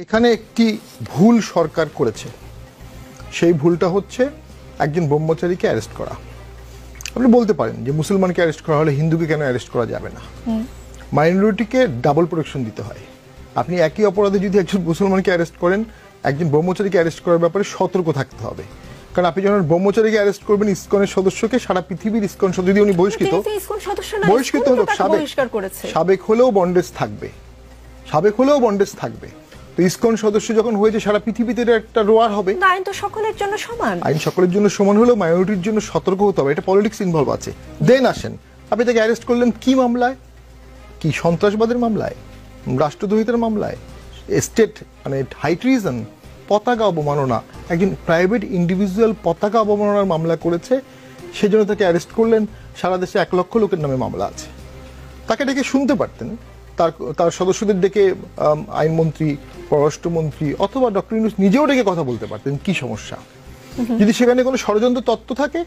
এখানে একটি ভুল সরকার করেছে, সেই ভুলটা হচ্ছে একজন ব্রহ্মচারীকে অ্যারেস্ট করা। আপনি বলতে পারেন যে মুসলমানকে অ্যারেস্ট করা হলে হিন্দুকে কেন অ্যারেস্ট করা যাবে না? মাইনরিটিকে ডাবল প্রোটেকশন দিতে হয়। আপনি একই অপরাধে যদি একজন মুসলমানকে অ্যারেস্ট করেন, একজন ব্রহ্মচারীকে অ্যারেস্ট করার ব্যাপারে সতর্ক থাকতে হবে। কারণ আপনি যখন ব্রহ্মচারীকে অ্যারেস্ট করবেন, ইসকনের সদস্যকে, সারা পৃথিবীর ইসকন সদস্য, যদি উনি বহিষ্কৃত হলো, সাবেক হলেও বন্ডেজ থাকবে, সাবেক হলেও বন্ডেজ থাকবে। তো ইসকন সদস্য যখন হয়েছে, সারা পৃথিবীতে একটা রোয়ার হবে। আইন তো সকলের জন্য সমান, আইন সকলের জন্য সমান হলেও মাইনরিটির জন্য সতর্ক হতে হবে। এটা পলিটিক্স ইনভলভ আছে। দেন আসেন, আপনি তাকে অ্যারেস্ট করলেন কি মামলায়? কি সন্ত্রাসবাদের মামলায়, রাষ্ট্রদ্রোহিতার মামলায়, স্টেট মানে হাই ট্রিজন, পতাকা অবমাননা, একজন প্রাইভেট ইন্ডিভিজুয়াল পতাকা অবমাননার মামলা করেছে, সেজন্য তাকে অ্যারেস্ট করলেন। সারা দেশে 1 লক্ষ লোকের নামে মামলা আছে। তাকে ডেকে শুনতে পারতেন, তার সদস্যদের ডেকে আইনমন্ত্রী, পররাষ্ট্রমন্ত্রী অথবা ডক্টর ইউনূস নিজেও ডেকে কথা বলতে পারতেন কি সমস্যা। যদি সেখানে কোনো ষড়যন্ত্র তত্ত্ব থাকে,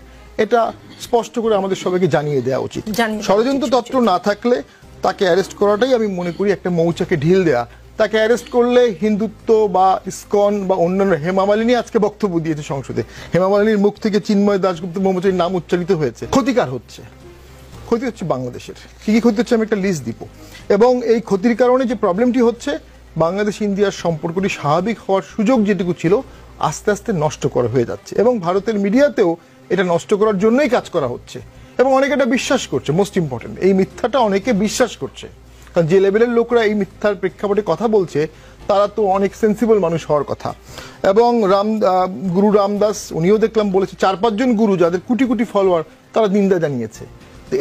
এটা স্পষ্ট করে আমাদের সবাইকে জানিয়ে দেওয়া উচিত। ষড়যন্ত্র তত্ত্ব না থাকলে তাকে অ্যারেস্ট করাটাই আমি মনে করি একটা মৌচাকে ঢিল দেয়া। তাকে অ্যারেস্ট করলে হিন্দুত্ব বা ইসকন বা অন্যান্য, হেমা মালিনী আজকে বক্তব্য দিয়েছে সংসদে, হেমা মালিনীর মুখ থেকে চিন্ময় দাশগুপ্ত ব্রহ্মচারীর নাম উচ্চারিত হয়েছে। ক্ষতিকার হচ্ছে, ক্ষতি হচ্ছে বাংলাদেশের। কি কি ক্ষতি হচ্ছে আমি একটা লিস্ট দিব। এবং এই ক্ষতির কারণে যে প্রবলেমটি হচ্ছে, বাংলাদেশ ইন্ডিয়ার সম্পর্কটি স্বাভাবিক হওয়ার সুযোগ যেটুকু ছিল, আস্তে আস্তে নষ্ট করা হয়ে যাচ্ছে। এবং ভারতের মিডিয়াতেও এটা নষ্ট করার জন্যই কাজ করা হচ্ছে। এবং অনেকে এটা বিশ্বাস করছে। মোস্ট ইম্পর্টেন্ট, এই মিথ্যাটা অনেকে বিশ্বাস করছে। কারণ যে লেভেলের লোকরা এই মিথ্যার প্রেক্ষাপটে কথা বলছে, তারা তো অনেক সেন্সিবল মানুষ হওয়ার কথা। এবং গুরু রামদাস উনিও দেখলাম বলেছে, 4-5 জন গুরু যাদের কোটি কোটি ফলোয়ার, তারা নিন্দা জানিয়েছে।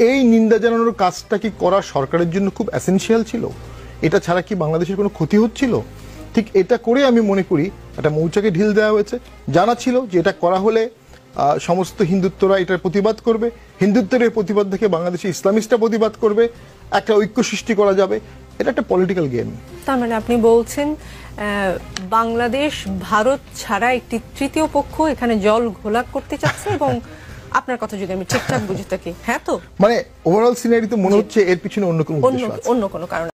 এই নিন্দা জানানোর কাজটা কি করা সরকারের জন্য খুব এসেনশিয়াল ছিল? এটা ছাড়া কি বাংলাদেশের কোনো ক্ষতি হচ্ছিল? ঠিক এটা করে আমি মনে করি একটা মৌচাকে ঢিল দেওয়া হয়েছে। জানা ছিল যে এটা করা হলে সমস্ত হিন্দুত্বরা এটার প্রতিবাদ করবে, হিন্দুত্বের এই প্রতিবাদ দেখে বাংলাদেশে ইসলামিস্টরা প্রতিবাদ করবে, একটা ঐক্য সৃষ্টি করা যাবে। এটা একটা পলিটিক্যাল গেম। তার মানে আপনি বলছেন বাংলাদেশ ভারত ছাড়া একটি তৃতীয় পক্ষ এখানে জল ঘোলা করতে চাচ্ছে। এবং আপনার কথা যদি আমি ঠিকঠাক বুঝে থাকি, হ্যাঁ তো, মানে ওভারঅল সিনারি তো মনে হচ্ছে এর পিছনে অন্য কোনো উদ্দেশ্য আছে, অন্য কোনো কারণ।